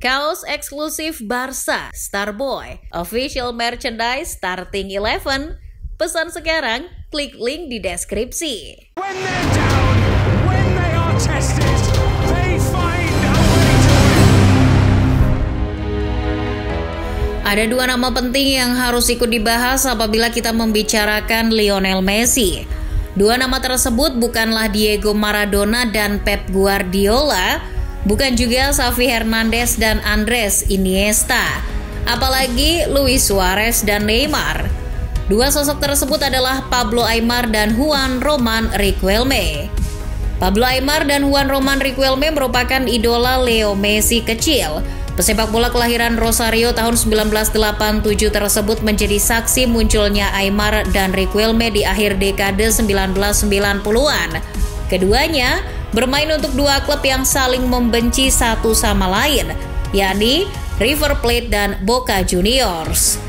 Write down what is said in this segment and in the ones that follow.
Kaos eksklusif Barca, Starboy, official merchandise starting 11. Pesan sekarang, klik link di deskripsi. When they're down, when they are tested, they find a way to win. Ada dua nama penting yang harus ikut dibahas apabila kita membicarakan Lionel Messi. Dua nama tersebut bukanlah Diego Maradona dan Pep Guardiola, bukan juga Xavi Hernandez dan Andres Iniesta, apalagi Luis Suarez dan Neymar. Dua sosok tersebut adalah Pablo Aimar dan Juan Román Riquelme. Pablo Aimar dan Juan Román Riquelme merupakan idola Leo Messi kecil. Pesepak bola kelahiran Rosario tahun 1987 tersebut menjadi saksi munculnya Aimar dan Riquelme di akhir dekade 1990-an. Keduanya bermain untuk dua klub yang saling membenci satu sama lain, yakni River Plate dan Boca Juniors.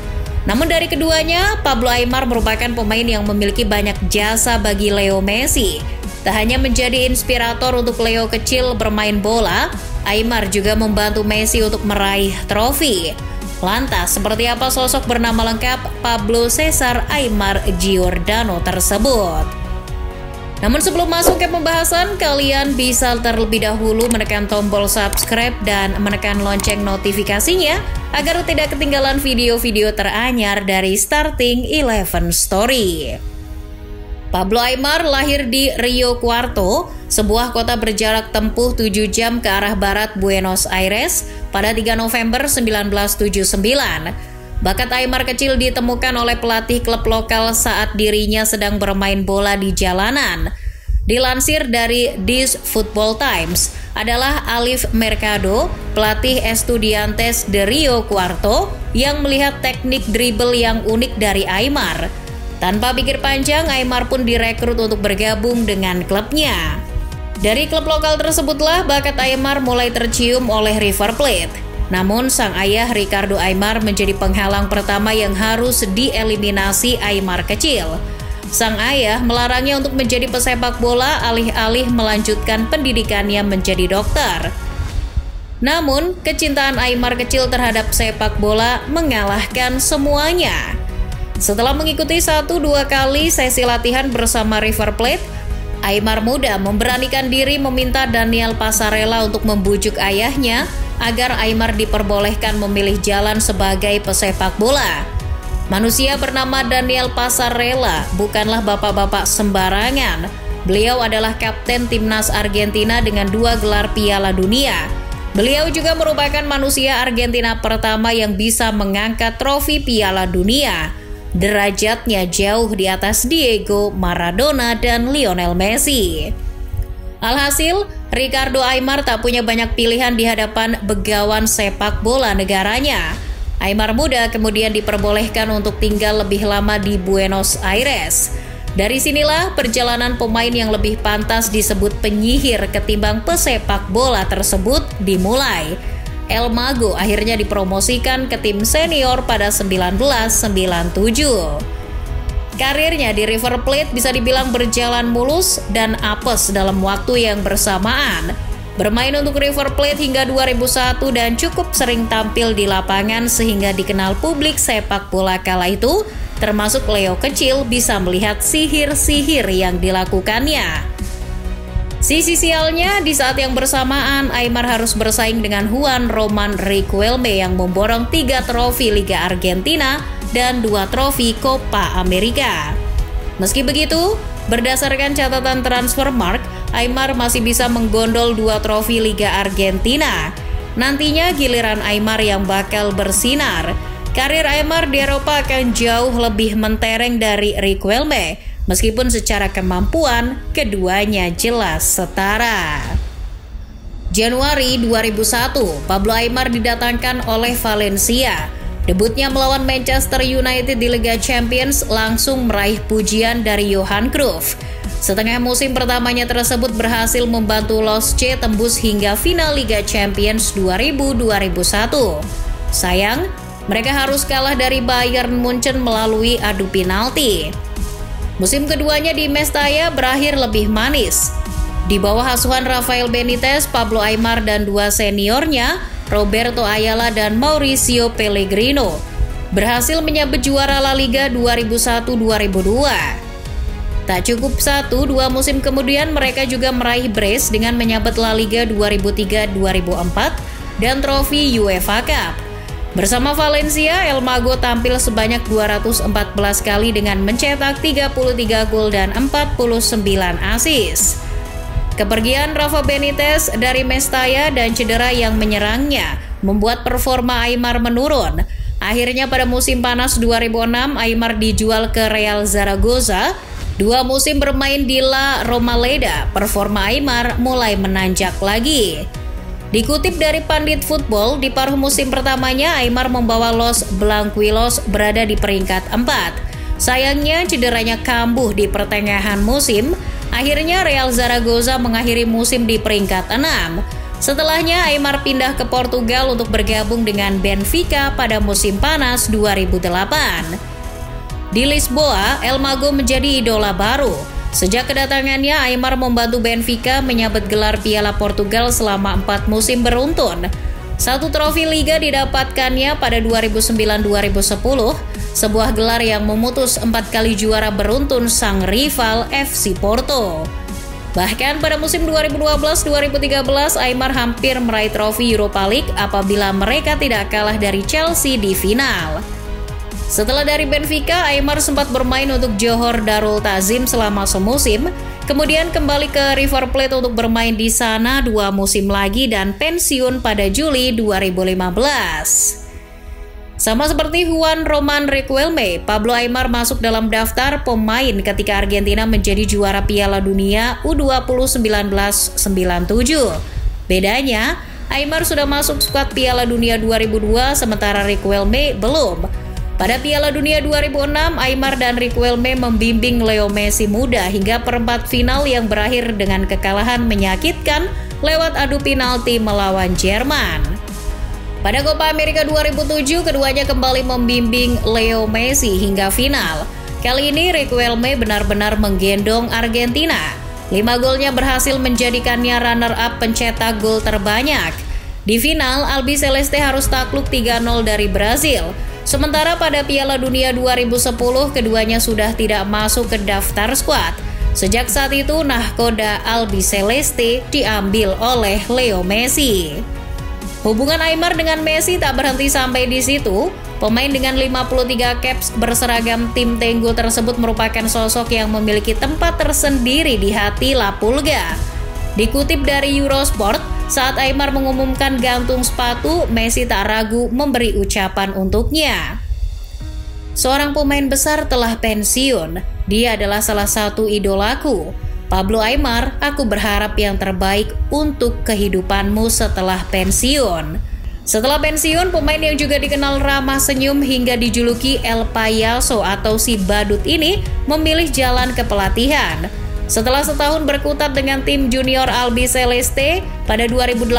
Namun dari keduanya, Pablo Aimar merupakan pemain yang memiliki banyak jasa bagi Leo Messi. Tak hanya menjadi inspirator untuk Leo kecil bermain bola, Aimar juga membantu Messi untuk meraih trofi. Lantas, seperti apa sosok bernama lengkap Pablo Cesar Aimar Giordano tersebut? Namun sebelum masuk ke pembahasan, kalian bisa terlebih dahulu menekan tombol subscribe dan menekan lonceng notifikasinya agar tidak ketinggalan video-video teranyar dari Starting 11 Story. Pablo Aimar lahir di Rio Cuarto, sebuah kota berjarak tempuh 7 jam ke arah barat Buenos Aires pada 3 November 1979. Bakat Aimar kecil ditemukan oleh pelatih klub lokal saat dirinya sedang bermain bola di jalanan. Dilansir dari This Football Times, adalah Alif Mercado, pelatih Estudiantes de Rio Cuarto, yang melihat teknik dribble yang unik dari Aimar. Tanpa pikir panjang, Aimar pun direkrut untuk bergabung dengan klubnya. Dari klub lokal tersebutlah bakat Aimar mulai tercium oleh River Plate. Namun sang ayah Ricardo Aimar menjadi penghalang pertama yang harus dieliminasi Aimar kecil. Sang ayah melarangnya untuk menjadi pesepak bola alih-alih melanjutkan pendidikannya menjadi dokter. Namun, kecintaan Aimar kecil terhadap sepak bola mengalahkan semuanya. Setelah mengikuti 1-2 kali sesi latihan bersama River Plate, Aimar muda memberanikan diri meminta Daniel Passarella untuk membujuk ayahnya agar Aimar diperbolehkan memilih jalan sebagai pesepak bola. Manusia bernama Daniel Passarella bukanlah bapak-bapak sembarangan. Beliau adalah kapten timnas Argentina dengan 2 gelar Piala Dunia. Beliau juga merupakan manusia Argentina pertama yang bisa mengangkat trofi Piala Dunia. Derajatnya jauh di atas Diego Maradona dan Lionel Messi. Alhasil, Ricardo Aimar tak punya banyak pilihan di hadapan begawan sepak bola negaranya. Aimar muda kemudian diperbolehkan untuk tinggal lebih lama di Buenos Aires. Dari sinilah perjalanan pemain yang lebih pantas disebut penyihir ketimbang pesepak bola tersebut dimulai. El Mago akhirnya dipromosikan ke tim senior pada 1997. Karirnya di River Plate bisa dibilang berjalan mulus dan apes dalam waktu yang bersamaan. Bermain untuk River Plate hingga 2001 dan cukup sering tampil di lapangan sehingga dikenal publik sepak bola kala itu, termasuk Leo kecil bisa melihat sihir-sihir yang dilakukannya. Sisi sialnya, di saat yang bersamaan, Aimar harus bersaing dengan Juan Román Riquelme yang memborong 3 trofi Liga Argentina dan 2 trofi Copa America. Meski begitu, berdasarkan catatan Transfermarkt, Aimar masih bisa menggondol 2 trofi Liga Argentina. Nantinya giliran Aimar yang bakal bersinar. Karir Aimar di Eropa akan jauh lebih mentereng dari Riquelme, meskipun secara kemampuan keduanya jelas setara. Januari 2001, Pablo Aimar didatangkan oleh Valencia. Debutnya melawan Manchester United di Liga Champions langsung meraih pujian dari Johan Cruyff. Setengah musim pertamanya tersebut berhasil membantu Los C tembus hingga final Liga Champions 2000-2001. Sayang, mereka harus kalah dari Bayern Munchen melalui adu penalti. Musim keduanya di Mestalla berakhir lebih manis. Di bawah asuhan Rafael Benitez, Pablo Aimar dan 2 seniornya, Roberto Ayala dan Mauricio Pellegrino, berhasil menyabet juara La Liga 2001-2002. Tak cukup 1-2 musim kemudian mereka juga meraih brace dengan menyabet La Liga 2003-2004 dan trofi UEFA Cup. Bersama Valencia, El Mago tampil sebanyak 214 kali dengan mencetak 33 gol dan 49 assist. Kepergian Rafa Benitez dari Mestalla dan cedera yang menyerangnya membuat performa Aimar menurun. Akhirnya pada musim panas 2006, Aimar dijual ke Real Zaragoza. 2 musim bermain di La Romareda, performa Aimar mulai menanjak lagi. Dikutip dari Pandit Football, di paruh musim pertamanya Aimar membawa Los Blanquilos berada di peringkat 4. Sayangnya cederanya kambuh di pertengahan musim, akhirnya Real Zaragoza mengakhiri musim di peringkat 6. Setelahnya Aimar pindah ke Portugal untuk bergabung dengan Benfica pada musim panas 2008. Di Lisboa, El Mago menjadi idola baru. Sejak kedatangannya, Aimar membantu Benfica menyabet gelar Piala Portugal selama 4 musim beruntun. 1 trofi Liga didapatkannya pada 2009-2010, sebuah gelar yang memutus 4 kali juara beruntun sang rival FC Porto. Bahkan pada musim 2012-2013, Aimar hampir meraih trofi Europa League apabila mereka tidak kalah dari Chelsea di final. Setelah dari Benfica, Aimar sempat bermain untuk Johor Darul Ta'zim selama semusim, kemudian kembali ke River Plate untuk bermain di sana 2 musim lagi dan pensiun pada Juli 2015. Sama seperti Juan Roman Riquelme, Pablo Aimar masuk dalam daftar pemain ketika Argentina menjadi juara Piala Dunia U20 1997. Bedanya, Aimar sudah masuk skuad Piala Dunia 2002 sementara Riquelme belum. Pada Piala Dunia 2006, Aimar dan Riquelme membimbing Leo Messi muda hingga perempat final yang berakhir dengan kekalahan menyakitkan lewat adu penalti melawan Jerman. Pada Copa America 2007, keduanya kembali membimbing Leo Messi hingga final. Kali ini Riquelme benar-benar menggendong Argentina. 5 golnya berhasil menjadikannya runner-up pencetak gol terbanyak. Di final, Albiceleste harus takluk 3-0 dari Brazil. Sementara pada Piala Dunia 2010, keduanya sudah tidak masuk ke daftar skuad. Sejak saat itu, nahkoda Albiceleste diambil oleh Leo Messi. Hubungan Aimar dengan Messi tak berhenti sampai di situ. Pemain dengan 53 caps berseragam tim Tenggo tersebut merupakan sosok yang memiliki tempat tersendiri di hati La Pulga. Dikutip dari Eurosport, saat Aimar mengumumkan gantung sepatu, Messi tak ragu memberi ucapan untuknya. Seorang pemain besar telah pensiun. Dia adalah salah satu idolaku. Pablo Aimar, aku berharap yang terbaik untuk kehidupanmu setelah pensiun. Setelah pensiun, pemain yang juga dikenal ramah senyum hingga dijuluki El Payaso atau si badut ini memilih jalan ke pelatihan. Setelah setahun berkutat dengan tim junior Albiceleste, pada 2018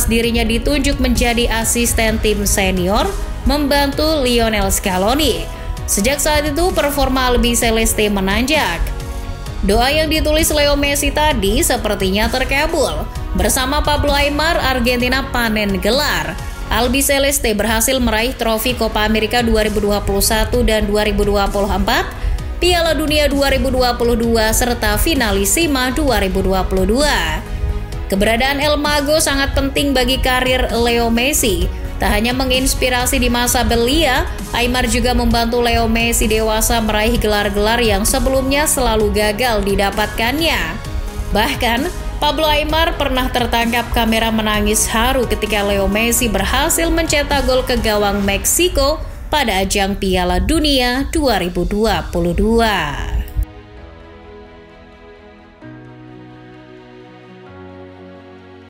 dirinya ditunjuk menjadi asisten tim senior, membantu Lionel Scaloni. Sejak saat itu, performa Albiceleste menanjak. Doa yang ditulis Leo Messi tadi sepertinya terkabul. Bersama Pablo Aimar, Argentina panen gelar. Albiceleste berhasil meraih trofi Copa America 2021 dan 2024, Piala Dunia 2022, serta Finalisima 2022. Keberadaan El Mago sangat penting bagi karir Leo Messi. Tak hanya menginspirasi di masa belia, Aimar juga membantu Leo Messi dewasa meraih gelar-gelar yang sebelumnya selalu gagal didapatkannya. Bahkan, Pablo Aimar pernah tertangkap kamera menangis haru ketika Leo Messi berhasil mencetak gol ke gawang Meksiko pada ajang Piala Dunia 2022.